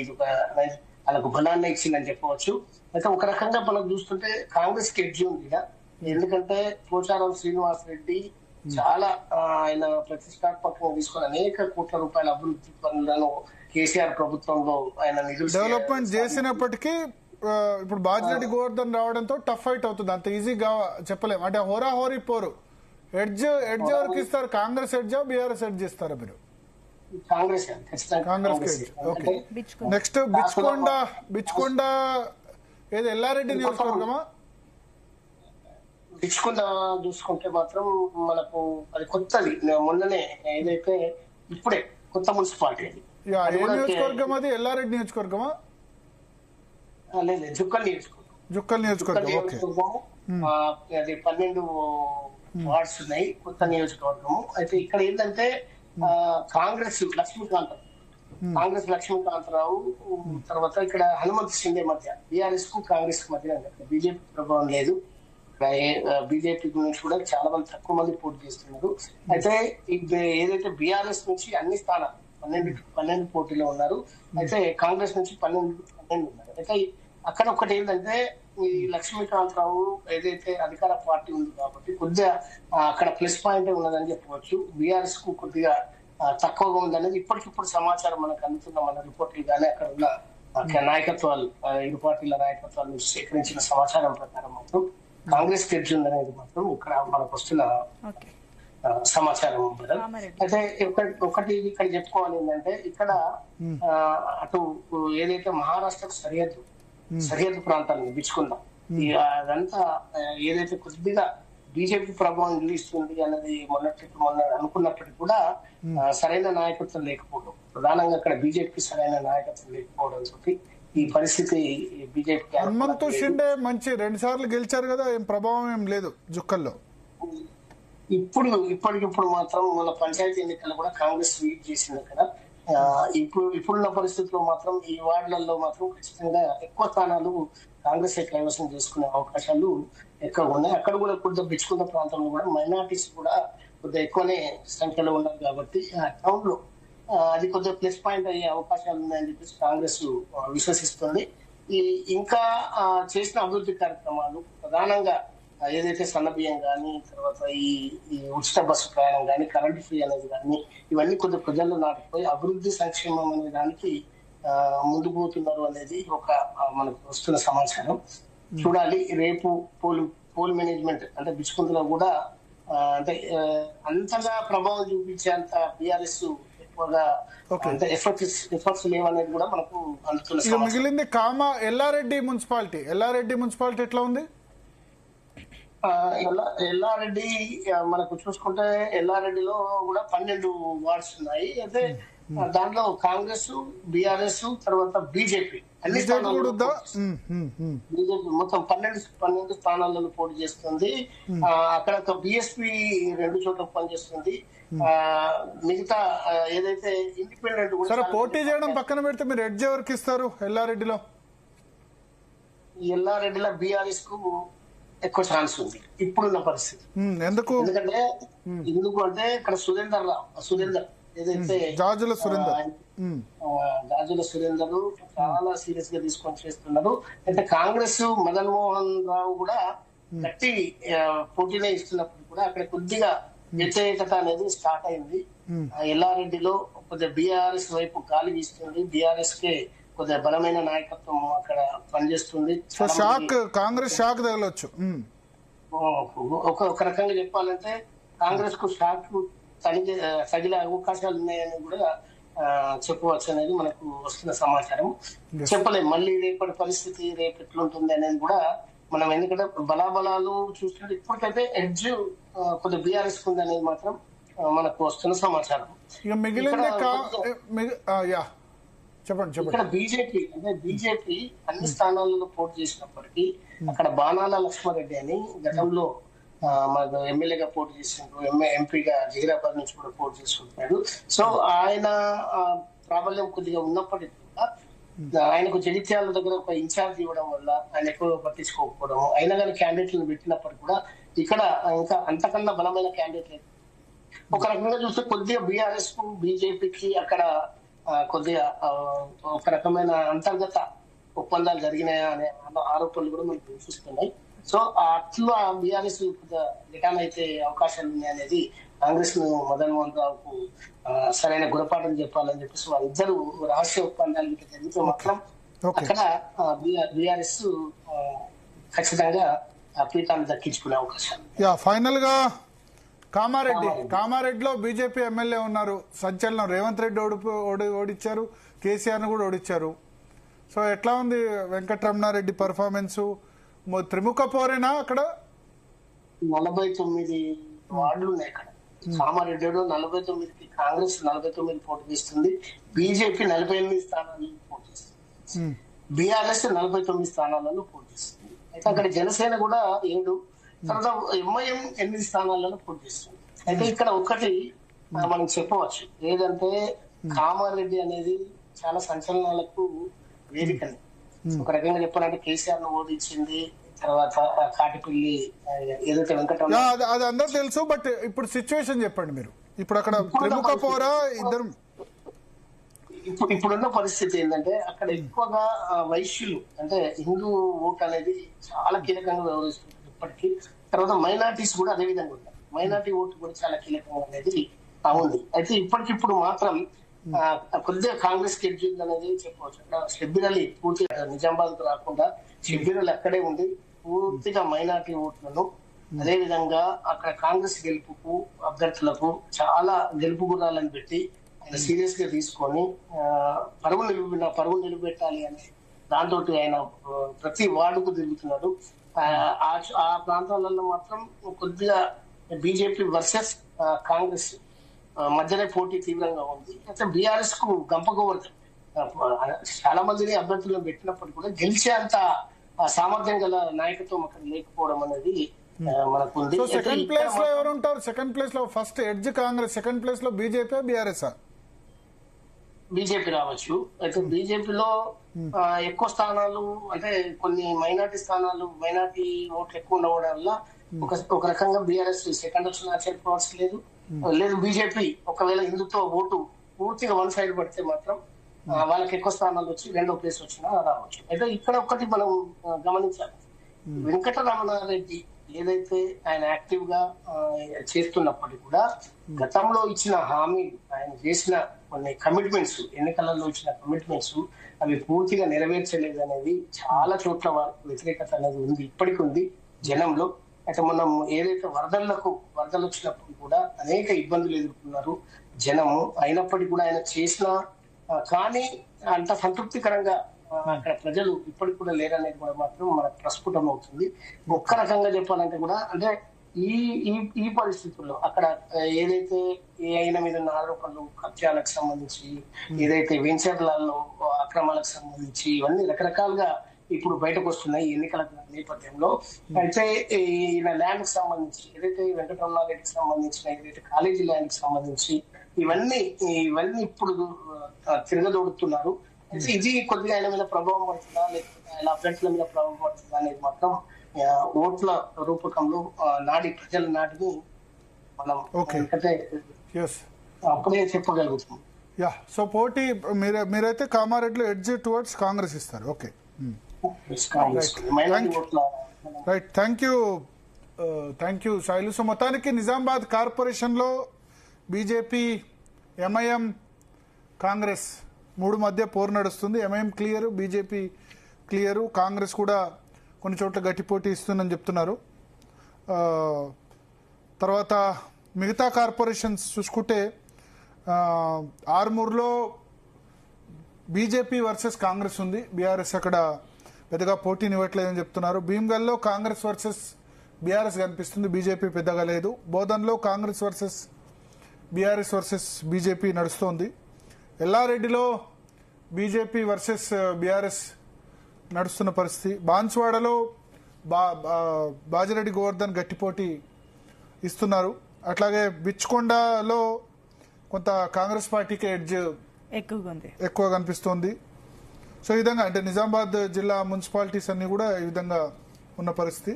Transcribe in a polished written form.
ఇది వాళ్ళకు బలాన్ని ఇచ్చిందని చెప్పవచ్చు. అయితే ఒక రకంగా మనం చూస్తుంటే కాంగ్రెస్ కి ఎడ్జి ఉంది. ఎందుకంటే పోచారం శ్రీనివాస్ రెడ్డి చాలా ఆయన ప్రతిష్టాత్మకంగా తీసుకుని అనేక కోట్ల రూపాయల అభివృద్ధి పనులను కేసీఆర్ ప్రభుత్వంలో ఆయన నిధులు డెవలప్మెంట్ చేసినప్పటికీ ఇప్పుడు బాజిరెడ్డి గోవర్ధన్ రావడంతో టఫ్ ఫైట్ అవుతుంది. అంత ఈజీగా చెప్పలేము. అంటే హోరాహోరీ పోరు. ఎడ్జ్ ఎవరికి ఇస్తారు? కాంగ్రెస్ ఎడ్జా బీఆర్ఎస్ ఎడ్జ్ ఇస్తారా మీరు? కాంగ్రెస్ ఓకే. నెక్స్ట్ బిచ్కొండ ఏది ఎల్లారెడ్డి నియోజకవర్గమా? బిచ్కొండ చూసుకుంటే మాత్రం మనకు అది కొత్తది, మొన్ననే ఏదైతే ఇప్పుడే కొత్త మున్సిపాలిటీ అది. ఏ నియోజకవర్గం అది? ఎల్లారెడ్డి నియోజకవర్గమా? లేదు, జుక్కల్ నియోజకవర్గం. అది 12 వార్డ్స్ ఉన్నాయి, కొత్త నియోజకవర్గము. అయితే ఇక్కడ ఏంటంటే కాంగ్రెస్ లక్ష్మీకాంతరావు తర్వాత ఇక్కడ హనుమంత్ షిండే మధ్య బీఆర్ఎస్ కు కాంగ్రెస్ కు మధ్య బీజేపీ ప్రభావం లేదు. బీజేపీ నుంచి కూడా చాలా మంది తక్కువ మంది పోటీ చేస్తున్నారు. అయితే ఏదైతే బీఆర్ఎస్ నుంచి అన్ని స్థానాలు 12 పోటీలో ఉన్నారు. అయితే కాంగ్రెస్ నుంచి 12 ఉన్నారు. అయితే అక్కడ ఒకటి ఏంటంటే ఈ లక్ష్మీకాంతరావు ఏదైతే అధికార పార్టీ ఉంది కాబట్టి కొద్దిగా అక్కడ ప్లస్ పాయింట్ ఉన్నదని చెప్పవచ్చు. బీఆర్ఎస్ కు కొద్దిగా తక్కువగా ఉందనేది ఇప్పటికిప్పుడు సమాచారం మనకు అందుతున్న మన రిపోర్ట్లు కానీ అక్కడ ఉన్న నాయకత్వాలు, ఇరు పార్టీల నాయకత్వాలు సేకరించిన సమాచారం ప్రకారం మాత్రం కాంగ్రెస్ గెలిచి ఉందనేది మాత్రం ఇక్కడ మనకు వస్తున్న సమాచారం. అయితే ఒకటి ఇక్కడ చెప్పుకోవాలి ఏంటంటే ఇక్కడ అటు ఏదైతే మహారాష్ట్రకు సరిహద్దు ప్రాంతాలను బిచ్చుకుందాం, అదంతా ఏదైతే కొద్దిగా బీజేపీ ప్రభావం నిలుస్తుంది అన్నది మొన్న అనుకున్నప్పటికీ కూడా సరైన నాయకత్వం లేకపోవడం, ప్రధానంగా అక్కడ బీజేపీ సరైన నాయకత్వం లేకపోవడంతో ఈ పరిస్థితి బీజేపీ. హనుమంత్ షిండే మంచి 2 సార్లు గెలిచారు కదా, ఏం ప్రభావం ఏం లేదు జుక్కల్లో. ఇప్పటికిప్పుడు మాత్రం మన పంచాయతీ ఎన్నికలు కూడా కాంగ్రెస్ లీడ్ చేసింది కదా. ఇప్పుడున్న పరిస్థితుల్లో మాత్రం ఈ వార్డులలో మాత్రం ఖచ్చితంగా ఎక్కువ స్థానాలు కాంగ్రెస్ కైవసం చేసుకునే అవకాశాలు ఎక్కువ ఉన్నాయి. అక్కడ కూడా కొద్దిగా బిచ్చుకున్న ప్రాంతంలో కూడా మైనార్టీస్ కూడా కొద్దిగా ఎక్కువనే సంఖ్యలో ఉన్నారు కాబట్టి ఆ టౌన్ లో అది కొద్దిగా ప్లస్ పాయింట్ అయ్యే అవకాశాలు ఉన్నాయని చెప్పేసి కాంగ్రెస్ విశ్వసిస్తుంది. ఇంకా చేసిన అభివృద్ధి కార్యక్రమాలు ప్రధానంగా ఏదైతే సన్నబియ్యం కానీ తర్వాత ఈ ఉచిత బస్సు ప్రయాణం కానీ కరెంట్ ఫ్రీ అనేది కానీ ఇవన్నీ కొద్దిగా ప్రజల్లో నాటిపోయి అభివృద్ధి సంక్షేమం అనే దానికి ముందుకు పోతున్నారు అనేది ఒక మనకు వస్తున్న సమాచారం. చూడాలి రేపు పోల్ మేనేజ్మెంట్ అంటే బిచ్చుకుంటలో కూడా అంటే అంతగా ప్రభావం చూపించేంత బీఆర్ఎస్ ఎక్కువగా అంటే ఎఫర్ట్స్ లేవనేది కూడా మనకు అందుతున్న. మిగిలింది ఎల్లారెడ్డి మున్సిపాలిటీ ఎట్లా ఉంది? ఎల్లారెడ్డి మనకు చూసుకుంటే ఎల్లారెడ్డిలో కూడా 12 వార్డ్స్ ఉన్నాయి. అయితే దాంట్లో కాంగ్రెస్, బీఆర్ఎస్ తర్వాత బీజేపీ అన్ని స్థానాల్లో బీజేపీ మొత్తం 12 స్థానాలలో పోటీ చేస్తుంది. అక్కడ బీఎస్పీ 2 చోట్ల పనిచేస్తుంది. మిగతా ఏదైతే ఇండిపెండెంట్ కూడా పోటీ చేయడం పక్కన పెడితే మీరు ఎడ్జ్ ఎవరికి ఇస్తారు? ఎల్లారెడ్డిలో బీఆర్ఎస్ కు ఎక్కువ ఛాన్స్ ఉంది ఇప్పుడున్న పరిస్థితి. ఎందుకు అంటే ఇక్కడ సురేందర్ ఏదైతే జాజుల సురేందర్ చాలా సీరియస్ గా తీసుకొని చేస్తున్నారు. అయితే కాంగ్రెస్ మదన్ మోహన్ రావు కూడా గట్టి పోటీనే ఇస్తున్నప్పుడు కూడా అక్కడ కొద్దిగా వ్యతిరేకత అనేది స్టార్ట్ అయింది. ఎల్లారెడ్డిలో కొద్దిగా బీఆర్ఎస్ వైపు గాలి వీస్తుంది. బీఆర్ఎస్ కే కొద్దిగా బలమైన నాయకత్వం అక్కడ పనిచేస్తుంది. కాంగ్రెస్ షాక్ తగలొచ్చు. ఒక రకంగా చెప్పాలంటే కాంగ్రెస్ కు షాక్ తగిలే అవకాశాలు ఉన్నాయని కూడా చెప్పవచ్చు అనేది మనకు వస్తున్న సమాచారం. చెప్పలేము మళ్ళీ రేపటి పరిస్థితి రేపు ఎట్లుంటుంది అనేది కూడా మనం, ఎందుకంటే బలాబలాలు చూస్తుంటే ఇప్పటికైతే ఎడ్జ్ కొద్దిగా బీఆర్ఎస్ ఉంది అనేది మాత్రం మనకు వస్తున్న సమాచారం. ఇక్కడ బీజేపీ అన్ని స్థానాలలో పోటీ చేసినప్పటికీ అక్కడ బాణాల లక్ష్మారెడ్డి అని గతంలో మనకు ఎమ్మెల్యేగా పోటీ చేసిండు, ఎంపీగా జహీరాబాద్ నుంచి కూడా పోటీ చేసుకుంటున్నాడు. సో ఆయన ప్రాబల్యం కొద్దిగా ఉన్నప్పటికీ కూడా ఆయనకు జగిత్యాల దగ్గర ఒక ఇన్ఛార్జ్ ఇవ్వడం వల్ల ఆయన ఎక్కువగా పట్టించుకోకపోవడం, అయినా కానీ క్యాండిడేట్లను పెట్టినప్పటికీ కూడా ఇక్కడ ఇంకా అంతకన్నా బలమైన క్యాండిడేట్ లేదు. ఒక రకంగా చూస్తే కొద్దిగా బీఆర్ఎస్ కు బీజేపీకి అక్కడ కొద్దిగా ఒక రకమైన అంతర్గత ఒప్పందాలు జరిగినాయా అనే ఆరోపణలు కూడా మనకు వినిపిస్తున్నాయి. సో అట్లా బీఆర్ఎస్ రిటర్న్ అయితే అవకాశాలు ఉన్నాయనేది కాంగ్రెస్ ను మదన్ మోహన్ రావుకు సరైన గుణపాఠం చెప్పాలని చెప్పేసి వాళ్ళిద్దరు రహస్య ఒప్పందాలు జరిగితే మాత్రం అక్కడ బీఆర్ఎస్ ఖచ్చితంగా పీఠాన్ని దక్కించుకునే అవకాశాలు. ఫైనల్ గా కామారెడ్డిలో బీజేపీ ఎమ్మెల్యే ఉన్నారు, సంచలనం. రేవంత్ రెడ్డి ఓడిచ్చారు, కేసీఆర్ ను కూడా ఓడిచ్చారు. సో ఎట్లా ఉంది వెంకటరమణారెడ్డి పర్ఫార్మెన్స్? త్రిముఖ పోరేనా అక్కడ? 49 వార్డులు ఉన్నాయి అక్కడ. కామారెడ్డిలో 49కి కాంగ్రెస్ 49 పోటీ చేస్తుంది, బీజేపీ 48 స్థానాలను పోటీ చేస్తుంది, బీఆర్ఎస్ 49 స్థానాలను పోటీ చేస్తుంది. అయితే అక్కడ జనసేన కూడా 7, తర్వాత ఎంఐఎం 8 స్థానాలను పోటీ చేస్తుంది. అయితే ఇక్కడ ఒకటి మనం చెప్పవచ్చు, ఏదంటే కామారెడ్డి అనేది చాలా సంచలనాలకు వేదికని. ఒక రకంగా చెప్పాలంటే కేసీఆర్ ను ఓడించింది, తర్వాత కాటిపల్లి ఏదైతే వెంకటరమణ, అది అందరూ తెలుసు. బట్ ఇప్పుడు సిచ్యువేషన్ చెప్పండి మీరు. ఇప్పుడు అక్కడ ప్రముఖ పోరా ఇద్దరు, ఇప్పుడున్న పరిస్థితి ఏంటంటే అక్కడ ఎక్కువగా వైశ్యులు అంటే హిందూ ఓట్ అనేది చాలా కీలకంగా వ్యవహరిస్తుంది ఇప్పటికీ. తర్వాత మైనార్టీస్ కూడా అదే విధంగా ఉంటారు, మైనార్టీ ఓటు కూడా చాలా కీలకంగా అనేది ఉంది. అయితే ఇప్పటికిప్పుడు మాత్రం కొద్దిగా కాంగ్రెస్ స్కెడ్యూల్ అనేది చెప్పవచ్చు. షబ్బీర్ అలీ పూర్తిగా నిజామాబాద్ కు రాకుండా షబ్బీర్ అలీ అక్కడే ఉండి పూర్తిగా మైనార్టీ ఓట్లను, అదే విధంగా అక్కడ కాంగ్రెస్ గెలుపుకు అభ్యర్థులకు చాలా గెలుపు గుర్రాలను పెట్టి ఆయన సీరియస్ గా తీసుకొని పరువు నిలబెట్టాలి అని దాంతో ఆయన ప్రతి వార్డుకు తిరుగుతున్నాడు. ఆ ప్రాంతాలలో మాత్రం కొద్దిగా బీజేపీ వర్సెస్ కాంగ్రెస్ మధ్యనే పోటీ తీవ్రంగా ఉంది. అయితే బీఆర్ఎస్ కు గంపగోవర్ధన్ చాలా మందిని అభ్యర్థులను పెట్టినప్పటికీ కూడా గెలిచే అంత సామర్థ్యం గల నాయకత్వం అక్కడ లేకపోవడం అనేది మనకు ఉంది. సెకండ్ ప్లేస్ లో ఎవరు ఉంటారు? సెకండ్ ప్లేస్ లో first edge Congress, second place లో బీజేపీ, బీఆర్ఎస్? బీజేపీ రావచ్చు. అయితే బీజేపీలో ఎక్కువ స్థానాలు అంటే కొన్ని మైనార్టీ స్థానాలు, మైనార్టీ ఓట్లు ఎక్కువ ఉండడం వల్ల ఒక రకంగా బీఆర్ఎస్ సెకండ్ వచ్చిన ఆశ్చర్యపోవాల్సి లేదు. బీజేపీ ఒకవేళ హిందుత్వ ఓటు పూర్తిగా వన్ సైడ్ పడితే మాత్రం వాళ్ళకి ఎక్కువ స్థానాలు వచ్చి రెండో ప్లేస్ వచ్చినా రావచ్చు. అయితే ఇక్కడ ఒకటి మనం గమనించాలి, వెంకటరమణారెడ్డి ఏదైతే ఆయన యాక్టివ్ గా చేస్తున్నప్పటికీ కూడా గతంలో ఇచ్చిన హామీలు, ఆయన చేసిన కొన్ని కమిట్మెంట్స్, ఎన్నికలలో ఇచ్చిన కమిట్మెంట్స్ అవి పూర్తిగా నెరవేర్చలేదు అనేది చాలా చోట్ల వ్యతిరేకత అనేది ఉంది, ఇప్పటికి ఉంది జనంలో. అయితే మనం ఏదైతే వరదలు వచ్చినప్పుడు కూడా అనేక ఇబ్బందులు ఎదుర్కొన్నారు జనము. అయినప్పటికీ కూడా ఆయన చేసిన కానీ అంత సంతృప్తికరంగా అక్కడ ప్రజలు ఇప్పటికి కూడా లేరనేది కూడా మాత్రం మనకు ప్రస్ఫుటం అవుతుంది. ఒక్క రకంగా చెప్పాలంటే కూడా అంటే ఈ పరిస్థితుల్లో అక్కడ ఏదైతే ఆయన మీద ఉన్న ఆరోపణలు, కబ్జాలకు సంబంధించి, ఏదైతే వెంచర్లలో అక్రమాలకు సంబంధించి ఇవన్నీ రకరకాలుగా ఇప్పుడు బయటకు వస్తున్నాయి ఎన్నికల నేపథ్యంలో. అయితే ఈయన ల్యాండ్ కి సంబంధించి ఏదైతే వెంకటరమణారెడ్డికి సంబంధించిన ఏదైతే కాలేజీ ల్యాండ్ కి సంబంధించి ఇవన్నీ ఇప్పుడు తిరగదోడుతున్నారు. అయితే ఇది కొద్దిగా ఆయన మీద ప్రభావం పడుతుందా, లేకపోతే ఆయన అభ్యర్థుల మీద ప్రభావం పడుతుందా అనేది మాత్రం ఓట్ల రూపకంలో ప్రజల నాటిని మనం అప్పుడే చెప్పగలుగుతాం. సో పోటీ మీరైతే కామారెడ్డిలో ఎడ్జ్ టువర్డ్స్ కాంగ్రెస్ ఇస్తారు. Okay, right. Thank you Sailu. So మొత్తానికి నిజామాబాద్ కార్పొరేషన్ లో బీజేపీ, ఎంఐఎం, కాంగ్రెస్ 3 మధ్య పోరు నడుస్తుంది. MIM clear, BJP clear, Congress కూడా కొన్ని చోట్ల గట్టి పోటీ ఇస్తుందని చెప్తున్నారు. తర్వాత మిగతా కార్పొరేషన్స్ చూసుకుంటే ఆర్మూర్లో బీజేపీ వర్సెస్ కాంగ్రెస్ ఉంది, బీఆర్ఎస్ అక్కడ పెద్దగా పోటీనివ్వట్లేదని చెప్తున్నారు. భీమ్గల్లో కాంగ్రెస్ వర్సెస్ బీఆర్ఎస్ కనిపిస్తుంది, బీజేపీ పెద్దగా లేదు. బోధన్లో Congress versus BRS versus BJP నడుస్తోంది. ఎల్లారెడ్డిలో బీజేపీ వర్సెస్ బీఆర్ఎస్ నడుస్తున్న పరిస్థితి. బాన్స్వాడలో బాజిరెడ్డి గోవర్ధన్ గట్టి పోటీ ఇస్తున్నారు. అట్లాగే బిచ్కొండలో కొంత కాంగ్రెస్ పార్టీకి ఎడ్జ్ ఎక్కువ కనిపిస్తోంది. సో ఈ విధంగా అంటే నిజామాబాద్ జిల్లా మున్సిపాలిటీస్ అన్ని కూడా ఈ విధంగా ఉన్న పరిస్థితి.